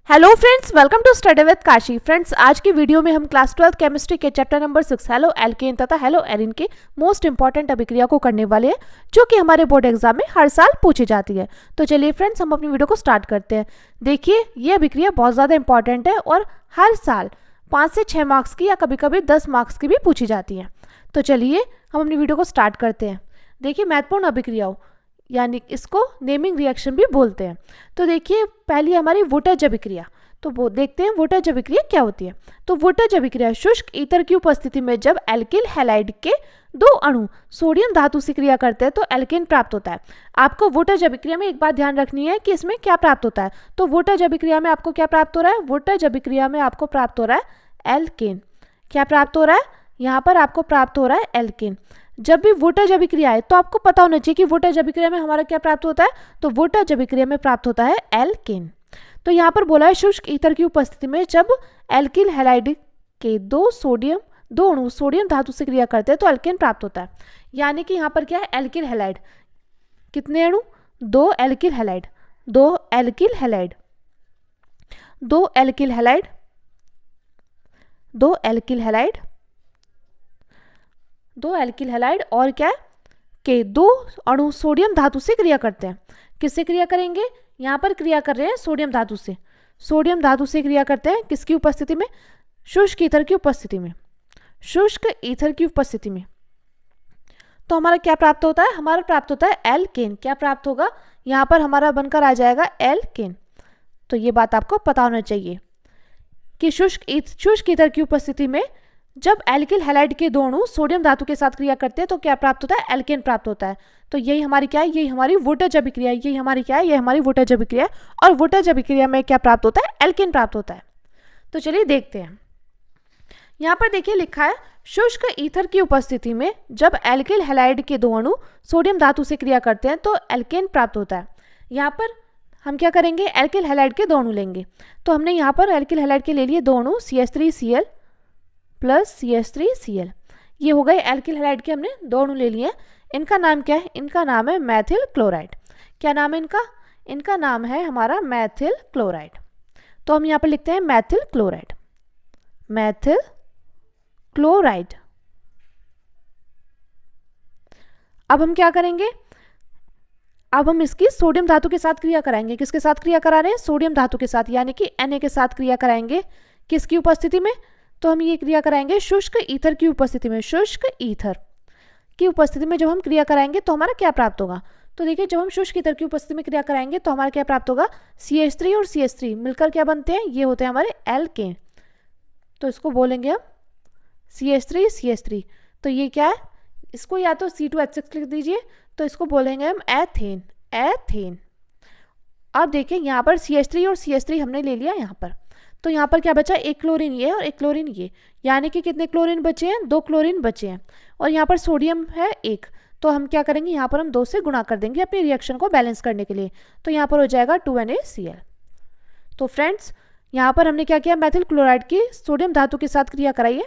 Hello friends, welcome to study with Kashi. Friends, आज की वीडियो में हम क्लास 12 केमिस्ट्री के चैप्टर नंबर 6 हेलो एल्केन तथा हेलो एरिन के मोस्ट इंपॉर्टेंट अभिक्रिया को करने वाले हैं, जो कि हमारे बोर्ड एग्जाम में हर साल पूछी जाती है। तो चलिए फ्रेंड्स, हम अपनी वीडियो को स्टार्ट करते हैं। देखिए, ये अभिक्रिया बहुत ज़्यादा इंपॉर्टेंट है और हर साल 5 से 6 मार्क्स की या कभी कभी 10 मार्क्स की भी पूछी जाती है। तो चलिए हम अपनी वीडियो को स्टार्ट करते हैं। देखिए, महत्वपूर्ण अभिक्रियाओं यानी इसको नेमिंग रिएक्शन भी बोलते हैं। तो देखिए, पहली हमारी वोल्टेज अभिक्रिया। तो वो देखते हैं वोल्टेज अभिक्रिया क्या होती है। तो वोल्टेज अभिक्रिया शुष्क ईथर की उपस्थिति में जब एल्किल हैलाइड के दो अणु सोडियम धातु से क्रिया करते हैं तो एल्केन प्राप्त होता है। आपको वोल्टेज अभिक्रिया में एक बात ध्यान रखनी है कि इसमें क्या प्राप्त होता है। तो वोल्टेज अभिक्रिया में आपको क्या प्राप्त हो रहा है? वोल्टेज अभिक्रिया में आपको प्राप्त हो रहा है एल्केन। क्या प्राप्त हो रहा है? यहाँ पर आपको प्राप्त हो रहा है एल्केन। जब भी वोल्टेज अभिक्रिया है तो आपको पता होना चाहिए कि वोल्टेज अभिक्रिया में हमारा क्या प्राप्त होता है। तो वोल्टेज अभिक्रिया में प्राप्त होता है एल्केन। तो यहाँ पर बोला है शुष्क ईथर की उपस्थिति में जब एल्किल हैलाइड के दो अणु सोडियम धातु से क्रिया करते हैं तो एल्केन प्राप्त होता है। यानी कि यहाँ पर क्या है? Alkyl halide. कितने अणु? दो एल्किल हैलाइड। और क्या है कि दो अणु सोडियम धातु से क्रिया करते हैं। किससे क्रिया करेंगे? यहाँ पर क्रिया कर रहे हैं सोडियम धातु से। सोडियम धातु से क्रिया करते हैं किसकी उपस्थिति में? शुष्क ईथर की उपस्थिति में। तो हमारा क्या प्राप्त होता है? हमारा प्राप्त होता है एल्केन। क्या प्राप्त होगा? यहाँ पर हमारा बनकर आ जाएगा एल्केन। तो ये बात आपको पता होना चाहिए कि शुष्क ईथर की उपस्थिति में जब एल्किल हैलाइड के दो अणु सोडियम धातु के साथ क्रिया करते हैं तो क्या प्राप्त होता है? एल्केन प्राप्त होता है। तो यही हमारी क्या है? यही हमारी वोल्टेज अभिक्रिया। यही हमारी क्या है? यही हमारी वोल्टेज अभिक्रिया। और वोल्टेज अभिक्रिया में क्या प्राप्त होता है? एल्केन प्राप्त होता है। तो चलिए देखते हैं। यहाँ पर देखिए लिखा है शुष्क ईथर की उपस्थिति में जब एल्किल हैलाइड के दो अणु सोडियम धातु से क्रिया करते हैं तो एल्केन प्राप्त होता है। यहाँ पर हम क्या करेंगे? एल्किल हैलाइड के दो अणु लेंगे। तो हमने यहाँ पर एल्किल हैलाइड के ले लिए दो अणु CH3Cl प्लस CH3Cl। ये हो गए एल्किल हैलाइड के, हमने दो अणु ले लिए। इनका नाम क्या है? इनका नाम है मैथिल क्लोराइड। क्या नाम है इनका? इनका नाम है हमारा मैथिल क्लोराइड। तो हम यहाँ पर लिखते हैं मैथिल क्लोराइड। अब हम क्या करेंगे? अब हम इसकी सोडियम धातु के साथ क्रिया कराएंगे। किसके साथ क्रिया करा रहे हैं? सोडियम धातु के साथ, यानी कि Na के साथ क्रिया कराएंगे। किसकी उपस्थिति में? तो हम ये क्रिया कराएंगे शुष्क ईथर की उपस्थिति में। शुष्क ईथर की उपस्थिति में जब हम क्रिया कराएंगे तो हमारा क्या प्राप्त होगा? तो देखिए, जब हम शुष्क ईथर की उपस्थिति में क्रिया कराएंगे तो हमारा क्या प्राप्त होगा? CH3 और CH3 मिलकर क्या बनते हैं? ये होते हैं हमारे एल्केन। तो इसको बोलेंगे हम CH3। तो ये क्या है? इसको या तो C2H6 लिख दीजिए, तो इसको बोलेंगे हम एथेन। अब देखिए, यहाँ पर CH3 और CH3 हमने ले लिया यहाँ पर। तो यहाँ पर क्या बचा? एक क्लोरीन ये और एक क्लोरीन ये, यानी कि कितने क्लोरीन बचे हैं? 2 क्लोरीन बचे हैं। और यहाँ पर सोडियम है 1। तो हम क्या करेंगे? यहाँ पर हम 2 से गुणा कर देंगे अपनी रिएक्शन को बैलेंस करने के लिए। तो यहाँ पर हो जाएगा 2NaCl। तो फ्रेंड्स, यहाँ पर हमने क्या किया? मैथिल क्लोराइड की सोडियम धातु के साथ क्रिया कराई है।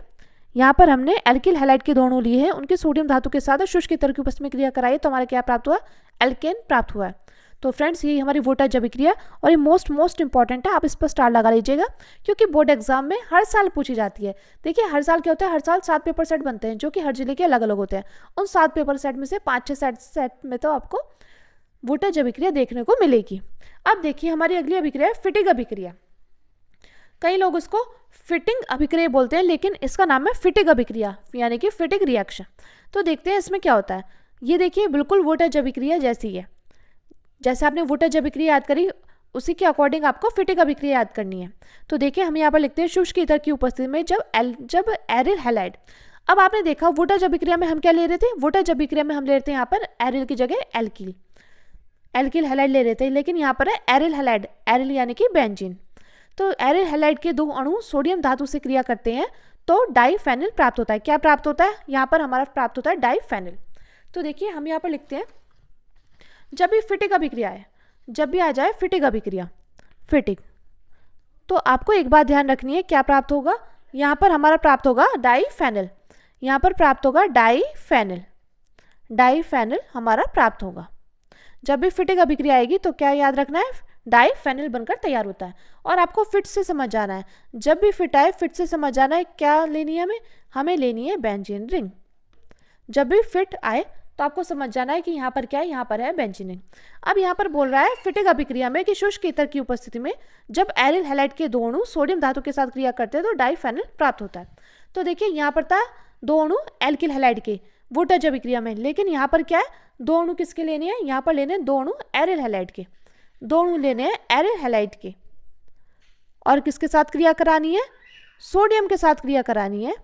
यहाँ पर हमने एल्किल हैलाइड के दो अणु लिए हैं, उनके सोडियम धातु के साथ शुष्क ईथर की उपस्थिति में क्रिया कराई है। तो हमारा क्या प्राप्त हुआ? एल्केन प्राप्त हुआ है। तो फ्रेंड्स, ये हमारी वोल्टेज अभिक्रिया और ये मोस्ट इंपॉर्टेंट है। आप इस पर स्टार लगा लीजिएगा क्योंकि बोर्ड एग्जाम में हर साल पूछी जाती है। देखिए, हर साल क्या होता है? हर साल 7 पेपर सेट बनते हैं जो कि हर जिले के अलग अलग होते हैं। उन 7 पेपर सेट में से 5-6 सेट में तो आपको वोल्टेज अभिक्रिया देखने को मिलेगी। अब देखिए, हमारी अगली अभिक्रिया है फिटिंग अभिक्रिया। कई लोग इसको फिटिंग अभिक्रिया बोलते हैं, लेकिन इसका नाम है फिटिंग अभिक्रिया, यानी कि फिटिंग रिएक्शन। तो देखते हैं इसमें क्या होता है। ये देखिए, बिल्कुल वोल्टेज अभिक्रिया जैसी है। जैसे आपने वोल्टेज अभिक्रिया याद करी, उसी के अकॉर्डिंग आपको फिटिंग अभिक्रिया याद करनी है। तो देखिए, हम यहाँ पर लिखते हैं शुष्क ईथर की उपस्थिति में जब एरिल हैलाइड। अब आपने देखा वोल्टेज अभिक्रिया में हम क्या ले रहे थे? वोल्टेज अभिक्रिया में हम ले रहे थे यहाँ पर एरिल की जगह एल्किल हैलाइड ले रहे थे, लेकिन यहाँ पर है एरिल हैलाइड। एरिल यानी कि बेंजीन। तो एरिल हैलाइड के दो अणु सोडियम धातु से क्रिया करते हैं तो डाइफेनिल प्राप्त होता है। क्या प्राप्त होता है? यहाँ पर हमारा प्राप्त होता है डाइफेनिल। तो देखिए, हम यहाँ पर लिखते हैं जब भी फिटिंग अभिक्रिया है, जब भी आ जाए फिटिंग अभिक्रिया, तो आपको एक बात ध्यान रखनी है, क्या प्राप्त होगा? यहाँ पर हमारा प्राप्त होगा डाइफेनिल। यहाँ पर प्राप्त होगा डाइफेनिल हमारा प्राप्त होगा। जब भी फिटिंग अभिक्रिया आएगी तो क्या याद रखना है? डाइफेनिल बनकर तैयार होता है। और आपको फिट से समझ आना है, जब भी फिट आए फिट से समझ आना है क्या लेनी है हमें लेनी है बेंजीन रिंग। जब भी फिट आए तो आपको समझ जाना है कि यहाँ पर क्या है, यहाँ पर है बेंजीन रिंग। अब यहाँ पर बोल रहा है फिटिक अभिक्रिया में कि शुष्क ईथर की उपस्थिति में जब एरिल हैलाइड के दो अणु सोडियम धातु के साथ क्रिया करते हैं तो डाइफेनिल प्राप्त होता है। तो देखिए यहाँ पर था दो अणु एल्किल हैलाइड के वुडटच अभिक्रिया में, लेकिन यहाँ पर क्या है, दो अणु किसके लेने हैं, यहाँ पर लेने हैं दो अणु एरिल हैलाइड के, दो अणु लेने हैं एरिल हैलाइड के। और किसके साथ क्रिया करानी है, सोडियम के साथ क्रिया करानी है।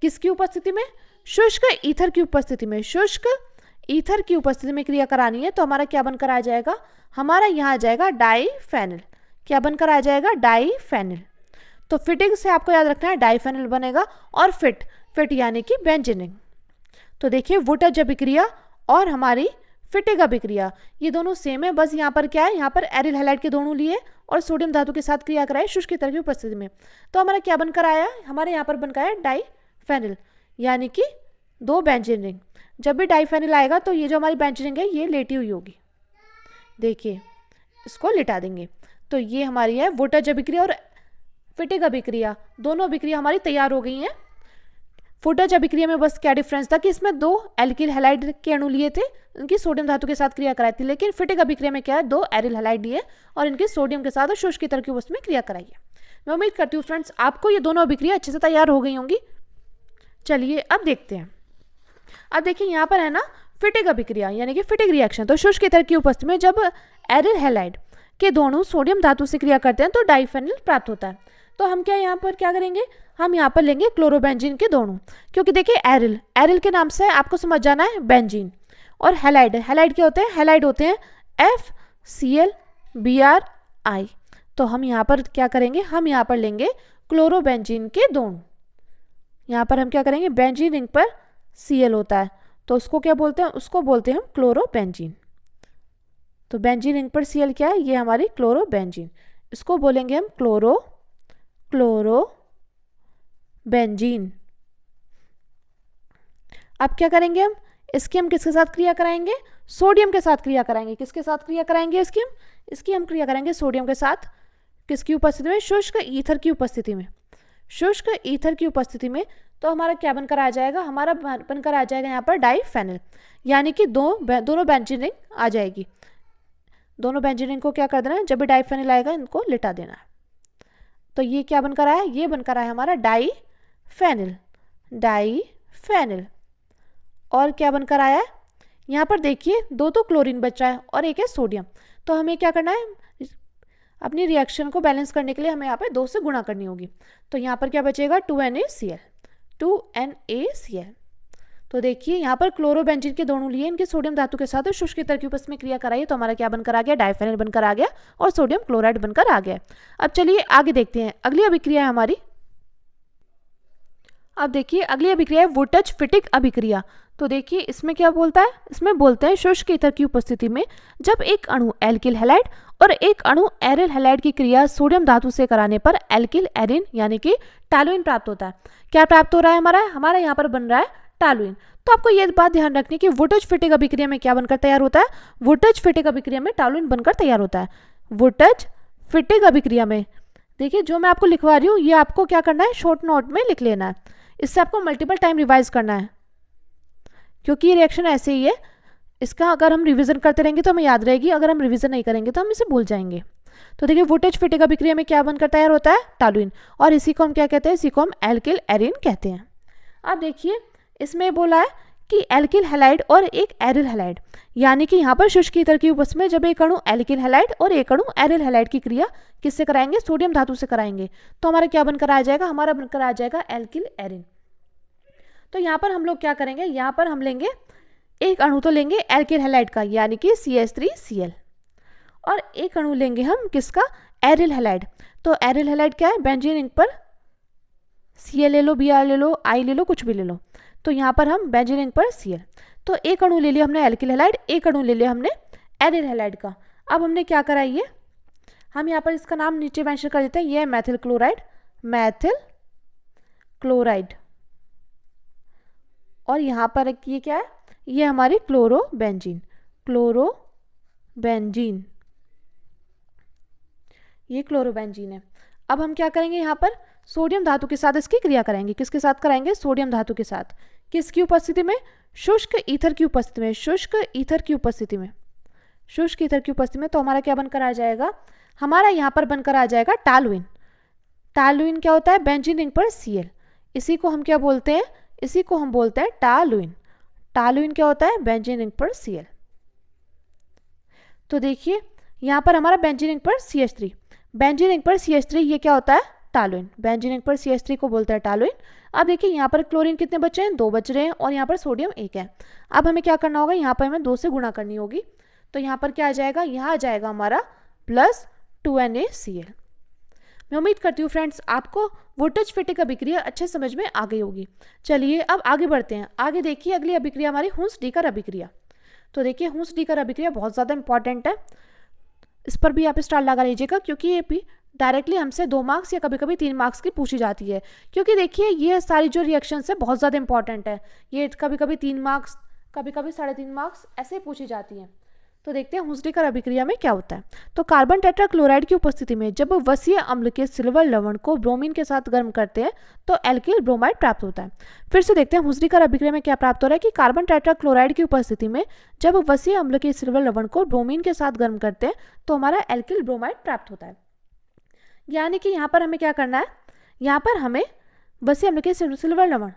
किसकी उपस्थिति में, शुष्क ईथर की उपस्थिति में, शुष्क ईथर की उपस्थिति में क्रिया करानी है। तो हमारा क्या बनकर आ जाएगा, हमारा यहाँ आ जाएगा डाइफेनिल। क्या बनकर आ जाएगा, डाइफेनिल। तो फिटिंग से आपको याद रखना है डाइफेनिल बनेगा। और फिट यानी कि बेंजीन रिंग। तो देखिए वुडटच अभिक्रिया और हमारी फिटिक अभिक्रिया ये दोनों सेम है, बस यहाँ पर क्या है, यहाँ पर एरिल हैलाइड के दोनों लिए और सोडियम धातु के साथ क्रिया कराए शुष्क ईथर की उपस्थिति में। तो हमारा क्या बनकर आया, हमारे यहाँ पर बनकर आया डाइफेनिल यानी कि दो बेंजीन रिंग। जब भी डाइफेनिल आएगा तो ये जो हमारी बेंजीन रिंग है ये लेटी हुई होगी। देखिए इसको लिटा देंगे। तो ये हमारी है वुडटच अभिक्रिया और फिटिक अभिक्रिया, दोनों अभिक्रिया हमारी तैयार हो गई हैं। वुडटच अभिक्रिया में बस क्या डिफरेंस था कि इसमें दो एल्किल हैलाइड के अणु लिए थे, इनकी सोडियम धातु के साथ क्रिया कराई थी। लेकिन फिटिक अभिक्रिया में क्या है, दो एरिल हैलाइड लिए और इनकी सोडियम के साथ और शुष्क ईथर की उपस्थिति में क्रिया कराई है। मैं उम्मीद करती हूँ फ्रेंड्स आपको ये दोनों अभिक्रिया अच्छे से तैयार हो गई होंगी। चलिए अब देखते हैं। अब देखिए यहाँ पर है ना फिटिक अभिक्रिया यानी कि फिटिक रिएक्शन। तो शुष्क ईथर की उपस्थिति में जब एरिल हैलाइड के दोनों सोडियम धातु से क्रिया करते हैं तो डाइफेनिल प्राप्त होता है। तो हम क्या यहाँ पर क्या करेंगे, हम यहाँ पर लेंगे क्लोरोबेंजीन के दोनों, क्योंकि देखिए एरिल के नाम से आपको समझ जाना है बेंजीन, और हैलाइड क्या होते हैं, हैलाइड होते हैं FClBrI। तो हम यहाँ पर क्या करेंगे, हम यहाँ पर लेंगे क्लोरोबेंजीन के दोनों। यहाँ पर हम क्या करेंगे, बेंजीन रिंग पर Cl होता है तो उसको क्या बोलते हैं, उसको बोलते हैं हम क्लोरोबेंजीन। तो बेंजीन रिंग पर Cl क्या है, ये हमारी क्लोरोबेंजीन, इसको बोलेंगे हम क्लोरोबेंजीन। अब क्या करेंगे हम, इसकी हम किसके साथ क्रिया कराएंगे, सोडियम के साथ क्रिया कराएंगे। किसके साथ क्रिया कराएंगे, इसकी हम क्रिया कराएंगे सोडियम के साथ। किसकी उपस्थिति में, शुष्क ईथर की उपस्थिति में, शुष्क ईथर की उपस्थिति में। तो हमारा क्या बनकर आ जाएगा, हमारा बनकर आ जाएगा यहाँ पर डाइफेनिल यानी कि दोनों बेंजीन रिंग आ जाएगी। दोनों बेंजीन रिंग को क्या कर देना है, जब भी डाइफेनिल आएगा इनको लिटा देना है। तो ये क्या बनकर आया, ये बनकर आया हमारा डाइफेनिल। और क्या बनकर आया है, यहाँ पर देखिए दो तो क्लोरीन बच रहा है और एक है सोडियम। तो हमें क्या करना है, अपनी रिएक्शन को बैलेंस करने के लिए हमें यहाँ पे 2 से गुणा करनी होगी। तो यहाँ पर क्या बचेगा, 2NaCl। तो देखिए यहाँ पर क्लोरोबेंजीन के दोनों लिए इनके सोडियम धातु के साथ शुष्क ईथर की उपस्थिति में क्रिया कराई तो हमारा क्या बनकर आ गया, डाइफेनिल बनकर आ गया और सोडियम क्लोराइड बनकर आ गया। अब चलिए आगे देखते हैं अगली अभिक्रिया है हमारी। अब देखिए अगली अभिक्रिया है वुडटच फिटिक अभिक्रिया। तो देखिए इसमें क्या बोलता है, इसमें बोलते हैं शुष्क ईथर की उपस्थिति में जब एक अणु एल्किल हैलाइड और एक अणु एरिल हैलाइड की क्रिया सोडियम धातु से कराने पर एल्किल एरिन यानी कि टॉलुइन प्राप्त होता है। क्या प्राप्त हो रहा है, हमारा यहाँ पर बन रहा है टॉलुइन। तो आपको ये बात ध्यान रखनी कि वुडटच फिटिक अभिक्रिया में क्या बनकर तैयार होता है, वुडटच फिटिक अभिक्रिया में टॉलुइन बनकर तैयार होता है। वुडटच फिटिक अभिक्रिया में देखिए जो मैं आपको लिखवा रही हूँ ये आपको क्या करना है, शॉर्ट नोट में लिख लेना है। इससे आपको मल्टीपल टाइम रिवाइज करना है क्योंकि ये रिएक्शन ऐसे ही है। इसका अगर हम रिवीजन करते रहेंगे तो हमें याद रहेगी, अगर हम रिवीजन नहीं करेंगे तो हम इसे भूल जाएंगे। तो देखिए वुडटच फिटिक अभिक्रिया में क्या बनकर तैयार होता है, टॉलुइन, और इसी को हम क्या कहते हैं, इसी को हम एल्किल एरिन कहते हैं। अब देखिए इसमें बोला है कि एल्किल हैलाइड और एक एरिल हैलाइड यानी कि यहाँ पर शुष्क ईथर की उपस्थिति में जब एक अणु एल्किल हैलाइड और एक अणु एरिल हैलाइड की क्रिया किससे कराएंगे, सोडियम धातु से कराएंगे। तो हमारा क्या बनकर आ जाएगा, हमारा बनकर आ जाएगा एल्किल एरिन। तो यहाँ पर हम लोग क्या करेंगे, यहाँ पर हम लेंगे एक अणु तो लेंगे एल्किल हैलाइड का यानी कि CH3Cl और एक अणु लेंगे हम किसका, एरिल हैलाइड। तो एरिल हैलाइड क्या है, बेंजीन रिंग पर Cl ले लो, Br ले लो, I ले लो, कुछ भी ले लो। तो यहाँ पर हम बेंजीन रिंग पर Cl, तो एक अणु ले लिया हमने एल्किल हैलाइड, एक अणु ले लिया हमने एरिल हैलाइड का। अब हमने क्या करा, ये हम यहाँ पर इसका नाम नीचे मेंशन कर देते हैं, ये है मैथिल क्लोराइड। और यहाँ पर ये क्या है, ये हमारी क्लोरोबेंजीन। ये क्लोरोबेंजीन है। अब हम क्या करेंगे, यहाँ पर सोडियम धातु के साथ इसकी क्रिया कराएंगे। किसके साथ कराएंगे, सोडियम धातु के साथ। किसकी उपस्थिति में, शुष्क ईथर की उपस्थिति में, शुष्क ईथर की उपस्थिति में, शुष्क ईथर की उपस्थिति में। तो हमारा क्या बनकर आ जाएगा, हमारा यहाँ पर बनकर आ जाएगा टॉलुइन। टॉलुइन क्या होता है, बेंजीन रिंग पर Cl, इसी को हम क्या बोलते हैं, इसी को हम बोलते हैं टॉलुइन। टॉलुइन क्या होता है, बेंजीन रिंग पर Cl। तो देखिए यहाँ पर हमारा बेंजीन रिंग पर CH3, बेंजीन रिंग पर CH3, ये क्या होता है, टॉलुइन। बेंजीन रिंग पर CH3 को बोलते हैं टॉलुइन। अब देखिए यहाँ पर क्लोरीन कितने बचे हैं, 2 बच रहे हैं, और यहाँ पर सोडियम 1 है। अब हमें क्या करना होगा, यहाँ पर हमें 2 से गुणा करनी होगी। तो यहाँ पर क्या आ जाएगा, यहाँ आ जाएगा हमारा प्लस 2NaCl। मैं उम्मीद करती हूँ फ्रेंड्स आपको वोल्टेज-फिटिक अभिक्रिया अच्छे समझ में आ गई होगी। चलिए अब आगे बढ़ते हैं। आगे देखिए अगली अभिक्रिया हमारी हुंस-डीकर अभिक्रिया। तो देखिए हुंस-डीकर अभिक्रिया बहुत ज़्यादा इंपॉर्टेंट है, इस पर भी आप स्टार लगा लीजिएगा, क्योंकि ये भी डायरेक्टली हमसे 2 मार्क्स या कभी कभी 3 मार्क्स की पूछी जाती है। क्योंकि देखिए ये सारी जो रिएक्शंस है बहुत ज़्यादा इंपॉर्टेंट है, ये कभी कभी 3 मार्क्स, कभी कभी 3.5 मार्क्स ऐसे पूछी जाती हैं। तो देखते हैं हुंस-डीकर अभिक्रिया में क्या होता है। तो कार्बन टेट्राक्लोराइड की उपस्थिति में जब वसीय अम्ल के सिल्वर लवण को ब्रोमीन के साथ गर्म करते हैं तो एल्किल ब्रोमाइड प्राप्त होता है। फिर से देखते हैं हुंस-डीकर अभिक्रिया में क्या प्राप्त हो रहा है कि कार्बन टेट्राक्लोराइड की उपस्थिति में जब वसीय अम्ल के सिल्वर लवण को ब्रोमीन के साथ गर्म करते हैं तो हमारा एल्किल ब्रोमाइड प्राप्त होता है। यानी कि यहाँ पर हमें क्या करना है, यहाँ पर हमें वसीय अम्ल के सिल्वर लवण,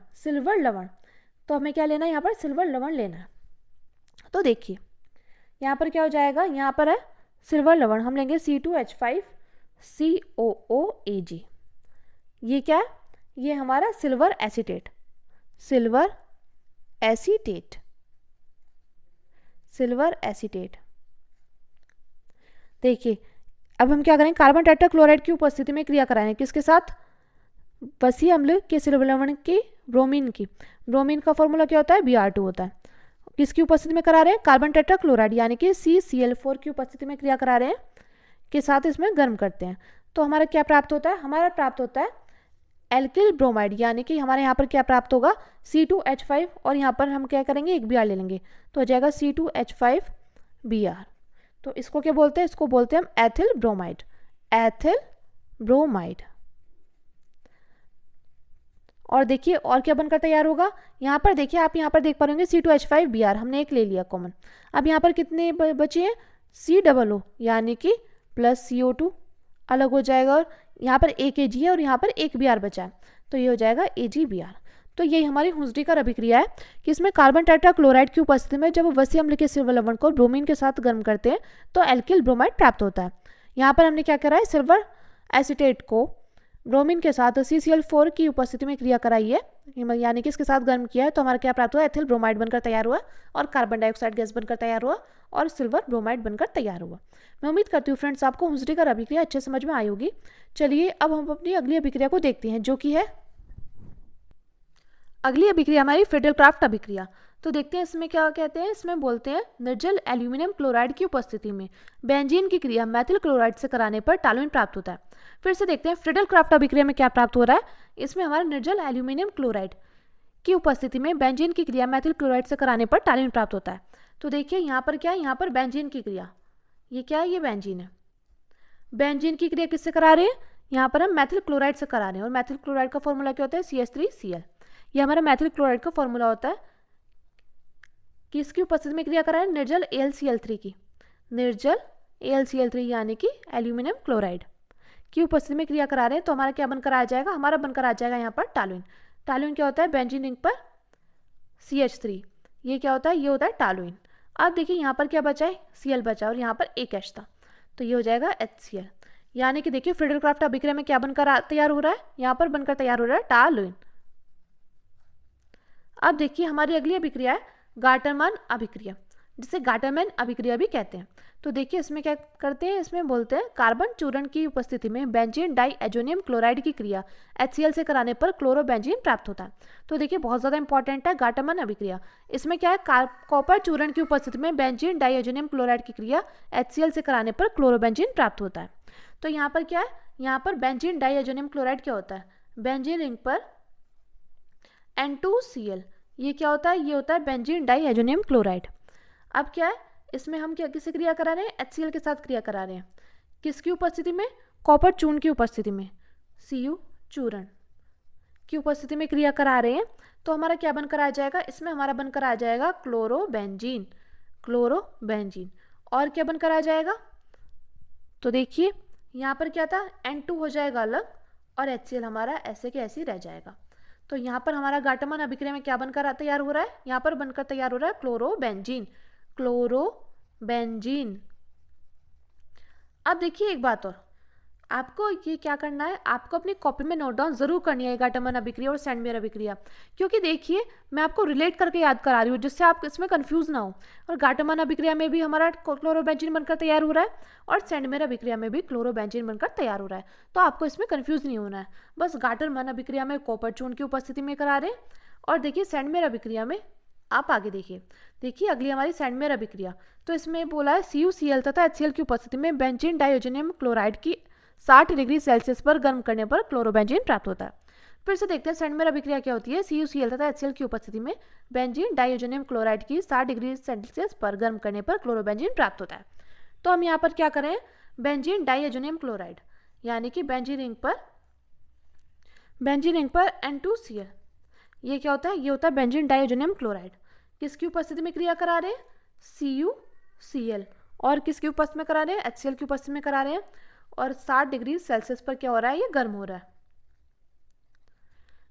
तो हमें क्या लेना है, यहाँ पर सिल्वर लवण लेना है। तो देखिए यहाँ पर क्या हो जाएगा, यहाँ पर है सिल्वर लवण, हम लेंगे C2H5COOAg। ये क्या है, ये हमारा सिल्वर एसीटेट, सिल्वर एसीटेट। देखिए अब हम क्या करेंगे, कार्बन टेट्राक्लोराइड की उपस्थिति में क्रिया कराएंगे। किसके साथ, वसीय अम्ल के सिल्वर लवण की ब्रोमीन की। ब्रोमीन का फॉर्मूला क्या होता है, Br2 होता है। किसकी उपस्थिति में करा रहे हैं, कार्बन टेट्राक्लोराइड यानी कि CCl4 की उपस्थिति में क्रिया करा रहे हैं, के साथ इसमें गर्म करते हैं। तो हमारा क्या प्राप्त होता है, हमारा प्राप्त होता है एल्किल ब्रोमाइड, यानी कि हमारे यहाँ पर क्या प्राप्त होगा, C2H5, और यहाँ पर हम क्या करेंगे, एक Br ले लेंगे, तो हो जाएगा C2H5Br। तो इसको क्या बोलते हैं, इसको बोलते हैं हम एथिल ब्रोमाइड। और देखिए और क्या बनकर तैयार होगा, यहाँ पर देखिए आप यहाँ पर देख पा रहे होंगे C2H5Br, हमने एक ले लिया कॉमन। अब यहाँ पर कितने बचे हैं, COO यानी कि प्लस CO2 अलग हो जाएगा, और यहाँ पर एक Ag है और यहाँ पर एक Br बचा है, तो ये हो जाएगा AgBr। तो यही हमारी हुंस-डीकर अभिक्रिया है कि इसमें कार्बन टेट्राक्लोराइड की उपस्थिति में जब वसीय अम्ल के सिल्वर लवण को ब्रोमीन के साथ गर्म करते हैं तो एल्किल ब्रोमाइड प्राप्त होता है। यहाँ पर हमने क्या करा है, सिल्वर एसीटेट को ब्रोमीन के साथ CCl4 की उपस्थिति में क्रिया कराई है, यानी कि इसके साथ गर्म किया है, तो हमारा क्या प्राप्त हुआ, एथिल ब्रोमाइड बनकर तैयार हुआ, और कार्बन डाइऑक्साइड गैस बनकर तैयार हुआ, और सिल्वर ब्रोमाइड बनकर तैयार हुआ। मैं उम्मीद करती हूँ फ्रेंड्स आपको हुंस-डीकर अभिक्रिया अच्छे समझ में आई होगी। चलिए अब हम अपनी अगली अभिक्रिया को देखते हैं, जो कि है अगली अभिक्रिया हमारी फ्रीडल-क्राफ्ट अभिक्रिया। तो देखते हैं इसमें क्या कहते हैं, इसमें बोलते हैं निर्जल एल्यूमिनियम क्लोराइड की उपस्थिति में बेंजीन की क्रिया मेथिल क्लोराइड से कराने पर टॉलुइन प्राप्त होता है। फिर से देखते हैं फ्रीडल-क्राफ्ट अभिक्रिया में क्या प्राप्त हो रहा है, इसमें हमारा निर्जल एल्यूमिनियम क्लोराइड की उपस्थिति में बेंजीन की क्रिया मेथिल क्लोराइड से कराने पर टॉलुइन प्राप्त होता है। तो देखिए यहाँ पर क्या है, यहाँ पर बेंजीन की क्रिया, ये क्या है, ये बेंजीन है। बेंजीन की क्रिया किससे करा रहे हैं, यहाँ पर हम मेथिल क्लोराइड से करा रहे हैं, और मेथिल क्लोराइड का फॉर्मूला क्या होता है, CH3Cl। ये हमारा मेथिल क्लोराइड का फॉर्मूला होता है, किसकी उपस्थिति में क्रिया करा है, निर्जल AlCl3 की, निर्जल AlCl3 यानी कि एल्यूमिनियम क्लोराइड की उपस्थिति में क्रिया करा रहे हैं। तो हमारा क्या बनकर आ जाएगा, हमारा बनकर आ जाएगा यहाँ पर टॉलुइन। टॉलुइन क्या होता है, बेंजीन रिंग पर CH3, ये क्या होता है, ये होता है टॉलुइन। अब देखिए यहाँ पर क्या बचा है, Cl बचा, और यहाँ पर एक H था, तो ये हो जाएगा HCl। यानी कि देखिए फ्रीडल-क्राफ्ट अभिक्रिया में क्या बनकर तैयार हो रहा है, यहाँ पर बनकर तैयार हो रहा है टॉलुइन। अब देखिए हमारी अगली अभिक्रिया है गाटरमैन अभिक्रिया, जिसे गाटरमैन अभिक्रिया भी कहते हैं। तो देखिए इसमें क्या करते हैं, इसमें बोलते हैं कार्बन चूर्ण की उपस्थिति में बेंजीन डाइएजोनियम क्लोराइड की क्रिया HCl से कराने पर क्लोरोबेंजीन प्राप्त होता है। तो देखिए बहुत ज़्यादा इंपॉर्टेंट है गाटरमैन अभिक्रिया। इसमें क्या है, कॉपर चूर्ण की उपस्थिति में बेंजीन डाइएजोनियम क्लोराइड की क्रिया HCl से कराने पर क्लोरोबेंजीन प्राप्त होता है। तो यहाँ पर क्या है, यहाँ पर बेंजीन डाइएजोनियम क्लोराइड क्या होता है, बेंजीन रिंग पर N2Cl, ये क्या होता है, ये होता है बेंजीन डाइएजोनियम क्लोराइड। अब क्या है, इसमें हम क्या किससे क्रिया करा रहे हैं, HCl के साथ क्रिया करा रहे हैं, किसकी उपस्थिति में, कॉपर चूर्ण की उपस्थिति में, Cu चूर्ण की उपस्थिति में क्रिया करा रहे हैं तो हमारा क्या बनकर आ जाएगा, इसमें हमारा बनकर आ जाएगा क्लोरोबेंजीन, क्लोरोबेंजीन। और क्या बनकर आ जाएगा, तो देखिए यहाँ पर क्या था, N2 हो जाएगा अलग और HCl हमारा ऐसे के ऐसे ही रह जाएगा। तो यहाँ पर हमारा गाटमान अभिक्रिया में क्या बनकर तैयार हो रहा है, यहाँ पर बनकर तैयार हो रहा है क्लोरोबेंजीन, क्लोरोबेंजीन। अब देखिए एक बात और, आपको ये क्या करना है, आपको अपनी कॉपी में नोट डाउन जरूर करनी है गाटमान अभिक्रिया और सैंडमेयर अभिक्रिया, क्योंकि देखिए मैं आपको रिलेट करके याद करा रही हूँ जिससे आप इसमें कंफ्यूज ना हो। और गाटमान अभिक्रिया में भी हमारा क्लोरोबेंजीन बनकर तैयार हो रहा है और सैंडमेयर अभिक्रिया में भी क्लोरोबेंजीन बनकर तैयार हो रहा है, तो आपको इसमें कन्फ्यूज नहीं होना है। बस गाटमान अभिक्रिया में कॉपर चूर्ण की उपस्थिति में करा रहे हैं, और देखिए सैंडमेयर अभिक्रिया में आप आगे देखिए अगली हमारी सैंडमेयर अभिक्रिया, तो इसमें बोला है CuCl तथा HCl की उपस्थिति में बेंजीन डाइओजेनियम क्लोराइड की 60 डिग्री सेल्सियस पर गर्म करने पर क्लोरोबेंजीन प्राप्त होता है। फिर से देखते हैं सैंडमेयर अभिक्रिया क्या होती है। CuCl तथा HCl की उपस्थिति में बेंजीन डाइओजेनियम क्लोराइड की 60 डिग्री सेल्सियस पर गर्म करने पर क्लोरोबेंजीन प्राप्त होता है। तो हम यहाँ पर क्या करें, बेंजीन डाइओजेनियम क्लोराइड यानी कि बेंजीन रिंग पर N2Cl, ये क्या होता है, ये होता है बेंजीन डाइओजेनियम क्लोराइड। किसकी उपस्थिति में क्रिया करा रहे हैं, CuCl, और किसकी उपस्थिति में करा रहे हैं, HCl की उपस्थिति में करा रहे हैं, और 60 डिग्री सेल्सियस पर क्या हो रहा है, ये गर्म हो रहा है,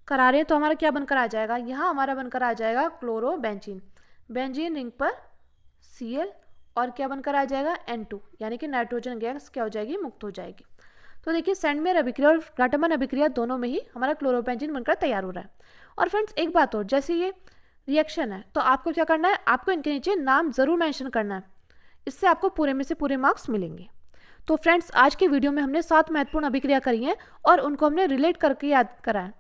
करा रहे हैं। तो हमारा क्या बनकर आ जाएगा, यहाँ हमारा बनकर आ जाएगा क्लोरोबेंजीन, बेंजीन रिंग पर Cl, और क्या बनकर आ जाएगा N2, यानी कि नाइट्रोजन गैस क्या हो जाएगी, मुक्त हो जाएगी। तो देखिए सैंडमेयर अभिक्रिया और गाटमान अभिक्रिया दोनों में ही हमारा क्लोरोबेंजीन बनकर तैयार हो रहा है। और फ्रेंड्स एक बात और, जैसे ये रिएक्शन है तो आपको क्या करना है, आपको इनके नीचे नाम जरूर मेंशन करना है, इससे आपको पूरे में से पूरे मार्क्स मिलेंगे। तो फ्रेंड्स आज के वीडियो में हमने 7 महत्वपूर्ण अभिक्रिया करी हैं और उनको हमने रिलेट करके याद करा है।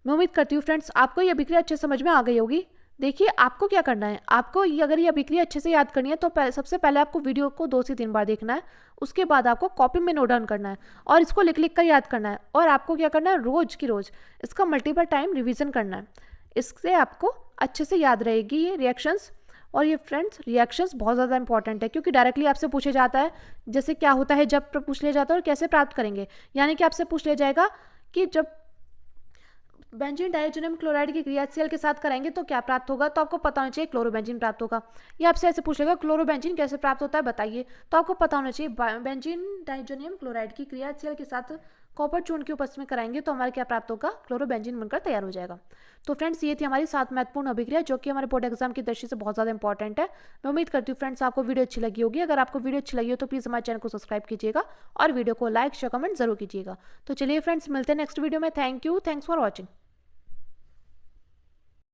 मैं उम्मीद करती हूँ फ्रेंड्स आपको ये अभिक्रिया अच्छे समझ में आ गई होगी। देखिए आपको क्या करना है, आपको अगर ये अभिक्रिया अच्छे से याद करनी है तो सबसे पहले आपको वीडियो को 2 से 3 बार देखना है, उसके बाद आपको कॉपी में नोट डाउन करना है और इसको लिख कर याद करना है, और आपको क्या करना है, रोज की रोज इसका मल्टीपल टाइम रिविजन करना है, इससे आपको अच्छे से याद रहेगी ये रिएक्शंस। और ये फ्रेंड्स रिएक्शंस बहुत ज़्यादा इंपॉर्टेंट है, क्योंकि डायरेक्टली आपसे पूछे जाता है जैसे क्या होता है जब पूछ लिया जाता है और कैसे प्राप्त करेंगे। यानी कि आपसे पूछ लिया जाएगा कि जब बेंजीन डाइओजेनियम क्लोराइड की क्रिया HCl के साथ कराएंगे तो क्या प्राप्त होगा, तो आपको पता होना चाहिए क्लोरोबेंजीन प्राप्त होगा। या आपसे ऐसे पूछ लेगा क्लोरोबेंजीन कैसे प्राप्त होता है बताइए, तो आपको पता होना चाहिए बेंजीन डाइओजेनियम क्लोराइड की क्रिया HCl के साथ कॉपर चूर्ण की उपस्थिति में कराएंगे तो हमारा क्या प्राप्त होगा, क्लोरोबेंजीन बनकर तैयार हो जाएगा। तो फ्रेंड्स ये थी हमारी 7 महत्वपूर्ण अभिक्रिया जो कि हमारे बोर्ड एग्जाम की दृष्टि से बहुत ज़्यादा इंपॉर्टेंट है। मैं उम्मीद करती हूँ फ्रेंड्स आपको वीडियो अच्छी लगी होगी। अगर आपको वीडियो अच्छी लगी हो तो प्लीज़ हमारे चैनल को सब्सक्राइब कीजिएगा और वीडियो को लाइक शेयर कमेंट जरूर कीजिएगा। तो चलिए फ्रेंड्स मिलते हैं नेक्स्ट वीडियो में। Thank you, thanks for watching.